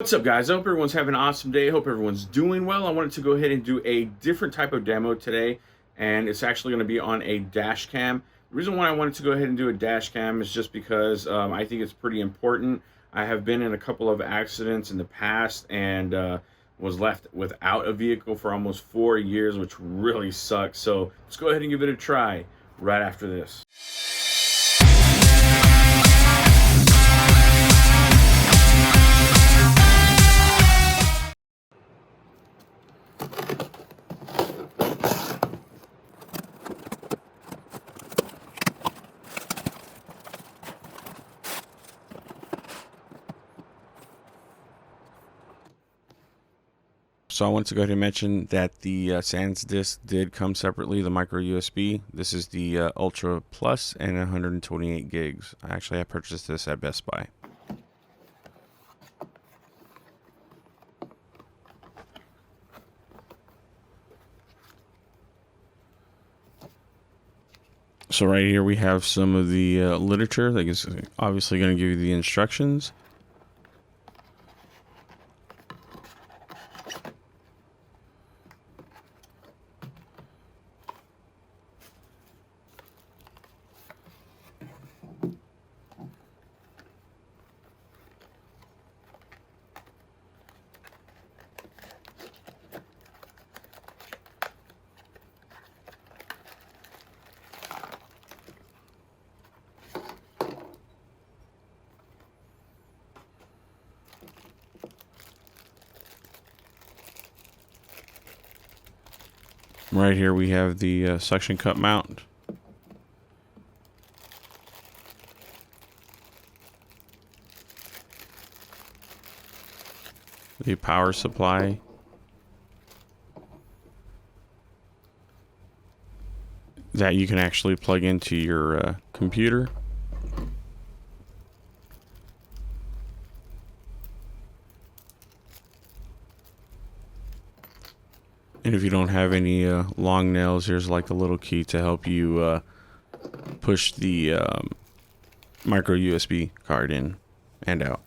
What's up, guys? I hope everyone's having an awesome day. I hope everyone's doing well. I wanted to go ahead and do a different type of demo today, and it's actually going to be on a dash cam. The reason why I wanted to go ahead and do a dash cam is just because I think it's pretty important. I have been in a couple of accidents in the past and was left without a vehicle for almost 4 years, which really sucks. So let's go ahead and give it a try right after this. So I want to go ahead and mention that the Sans disc did come separately, the micro USB. This is the Ultra Plus and 128 gigs. I purchased this at Best Buy. So right here we have some of the literature that is obviously going to give you the instructions. Right here we have the suction cup mount. The power supply. That you can actually plug into your computer. And if you don't have any long nails, here's like a little key to help you push the micro USB card in and out.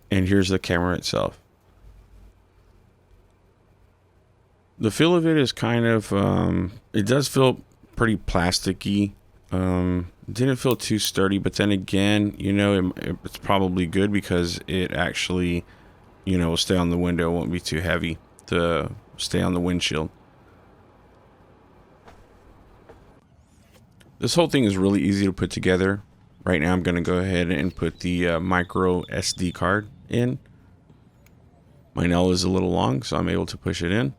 And here's the camera itself. The feel of it is kind of, it does feel pretty plasticky. Didn't feel too sturdy, but then again, you know, it's probably good because it actually, you know, will stay on the window. It won't be too heavy to stay on the windshield. This whole thing is really easy to put together. Right now I'm going to go ahead and put the micro SD card in. My nail is a little long, so I'm able to push it in.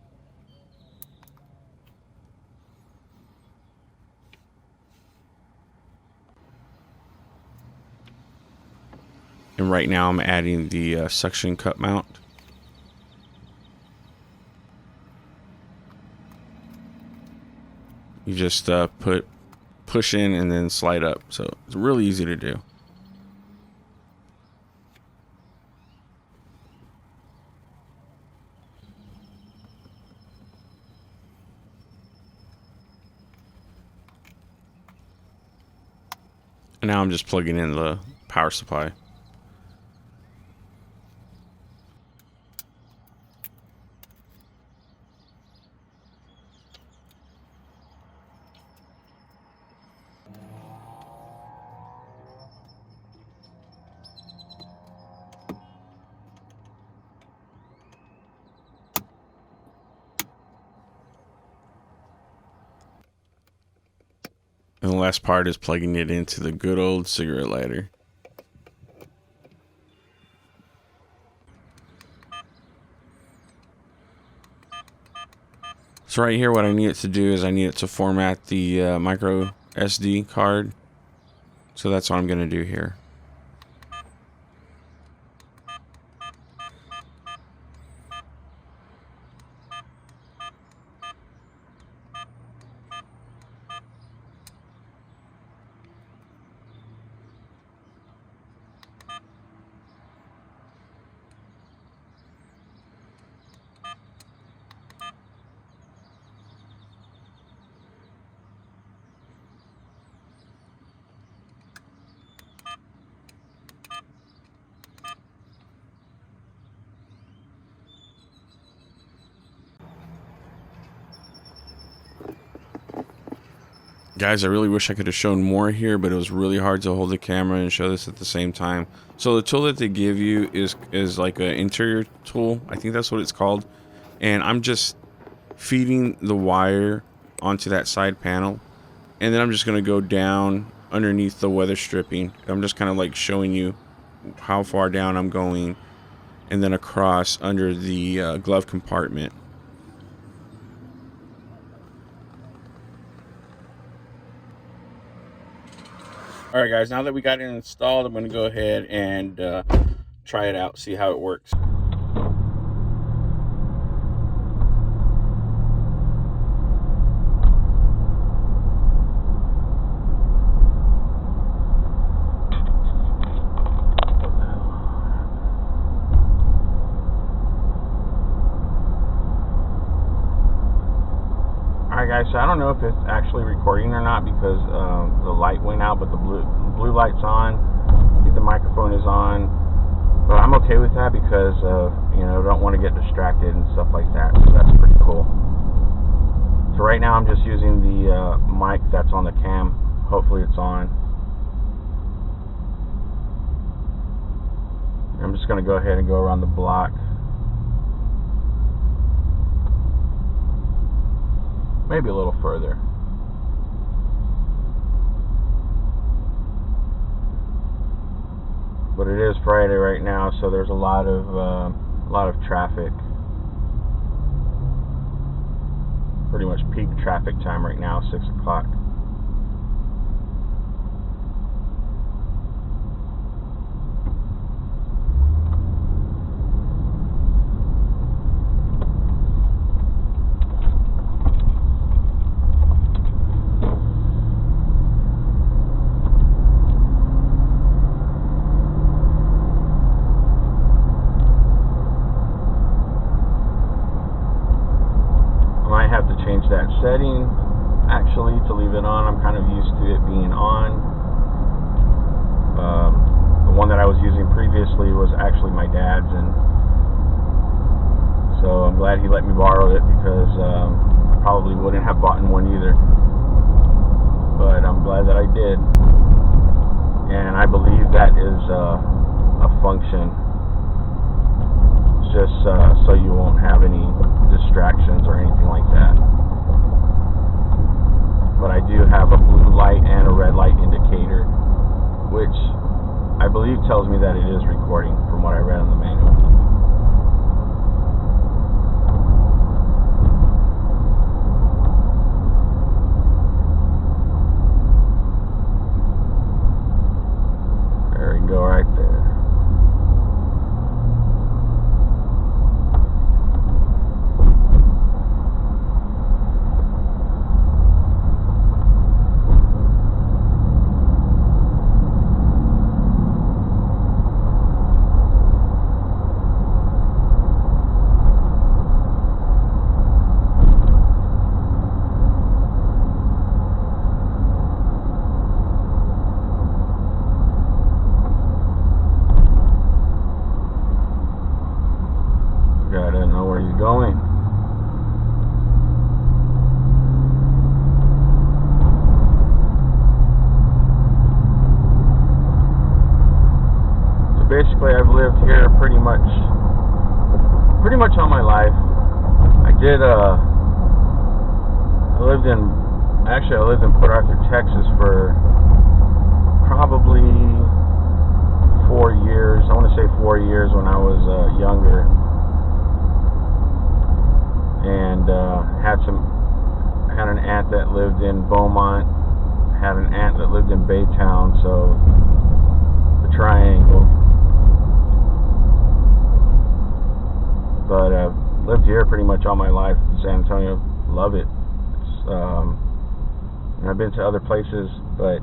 And right now I'm adding the suction cup mount. You just push in and then slide up. So it's really easy to do. And now I'm just plugging in the power supply. And the last part is plugging it into the good old cigarette lighter. So right here, what I need it to do is I need it to format the micro SD card. So that's what I'm going to do here. Guys, I really wish I could have shown more here, but it was really hard to hold the camera and show this at the same time. So the tool that they give you is like an interior tool. I think that's what it's called. And I'm just feeding the wire onto that side panel. And then I'm just going to go down underneath the weather stripping. I'm just kind of like showing you how far down I'm going. And then across under the glove compartment. All right, guys, now that we got it installed, I'm going to go ahead and try it out, see how it works. Alright guys, so I don't know if it's actually recording or not because the light went out, but the blue light's on. I think the microphone is on, but I'm okay with that because you know, I don't want to get distracted and stuff like that. So that's pretty cool. So right now I'm just using the mic that's on the cam. Hopefully it's on. I'm just going to go ahead and go around the block. Maybe a little further. But it is Friday right now, so there's a lot of traffic. Pretty much peak traffic time right now, 6 o'clock. Have to change that setting actually to leave it on. I'm kind of used to it being on. The one that I was using previously was actually my dad's, and so I'm glad he let me borrow it because I probably wouldn't have bought one either, but I'm glad that I did. And I believe that is a function just so you won't have any distractions or anything like that. But I do have a blue light and a red light indicator, which I believe tells me that it is recording from what I read in the manual. There we go, right there. Gotta know where you're going. So basically, I've lived here pretty much all my life. I lived in Port Arthur, Texas for probably 4 years. I want to say 4 years when I was younger. And had an aunt that lived in Beaumont, had an aunt that lived in Baytown, so the triangle. But I've lived here pretty much all my life. San Antonio, love it. And I've been to other places, but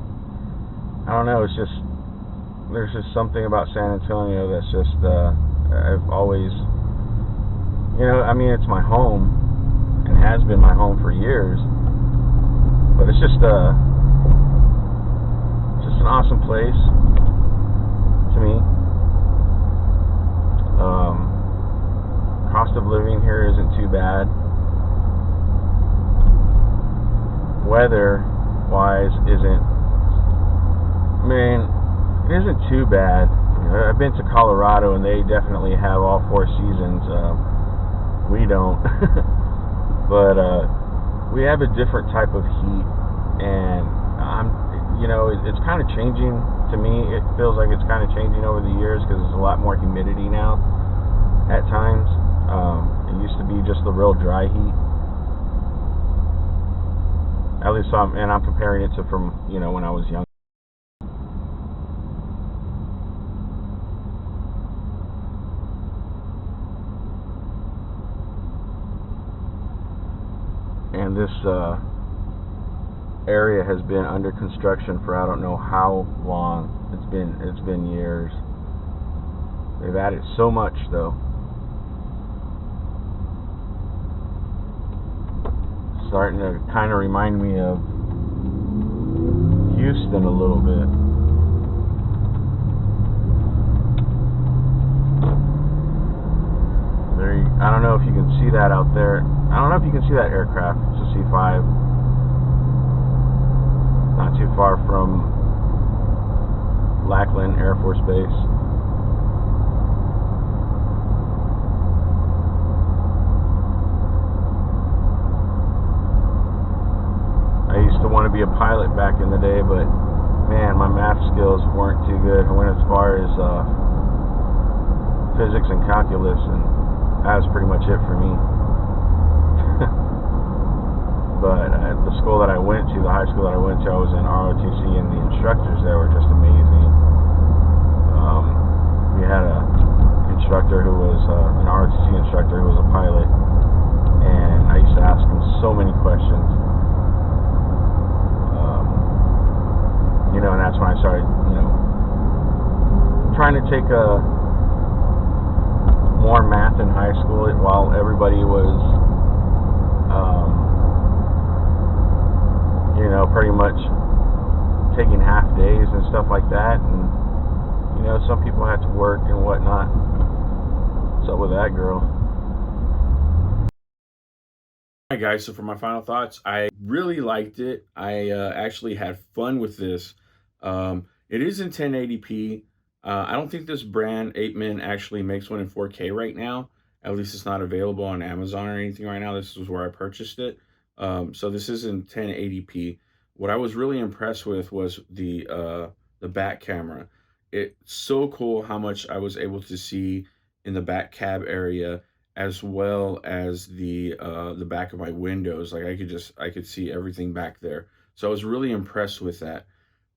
I don't know, there's just something about San Antonio that's just I've always, you know, I mean, it's my home and has been my home for years, but it's just an awesome place to me. Cost of living here isn't too bad. wise isn't too bad. I've been to Colorado and they definitely have all 4 seasons. We don't. But we have a different type of heat, and it's kind of changing to me. It feels like it's kind of changing over the years because there's a lot more humidity now at times. It used to be just the real dry heat. At least I'm comparing it to from when I was young. And this area has been under construction for I don't know how long. It's been years. They've added so much though. Starting to kind of remind me of Houston a little bit. I don't know if you can see that out there. I don't know if you can see that aircraft. It's a C5. Not too far from Lackland Air Force Base. I used to want to be a pilot back in the day, but man, my math skills weren't too good. I went as far as physics and calculus, and that was pretty much it for me. But at the school that I went to, the high school that I went to, I was in ROTC, and the instructors there were just amazing. We had an instructor who was an ROTC instructor who was a pilot, and I used to ask him so many questions. And that's when I started, trying to take more math in high school while everybody was, pretty much taking half days and stuff like that. And, some people had to work and whatnot. What's up with that, girl? Alright guys, so for my final thoughts, I really liked it. I actually had fun with this. It is in 1080p. I don't think this brand, Apeman, actually makes one in 4K right now. At least it's not available on Amazon or anything right now. This is where I purchased it. So this is in 1080p. What I was really impressed with was the back camera. It's so cool how much I was able to see in the back cab area, as well as the back of my windows. Like I could see everything back there. So I was really impressed with that.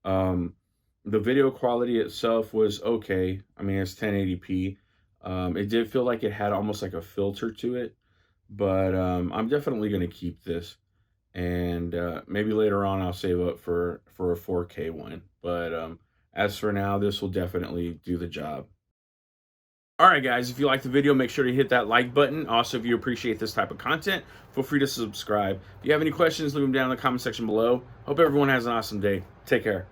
The video quality itself was okay. I mean, it's 1080p. It did feel like it had almost like a filter to it, but I'm definitely going to keep this. And maybe later on I'll save up for a 4K one. But as for now, this will definitely do the job. Alright guys, if you liked the video, make sure to hit that like button. Also, if you appreciate this type of content, feel free to subscribe. If you have any questions, leave them down in the comment section below. Hope everyone has an awesome day. Take care.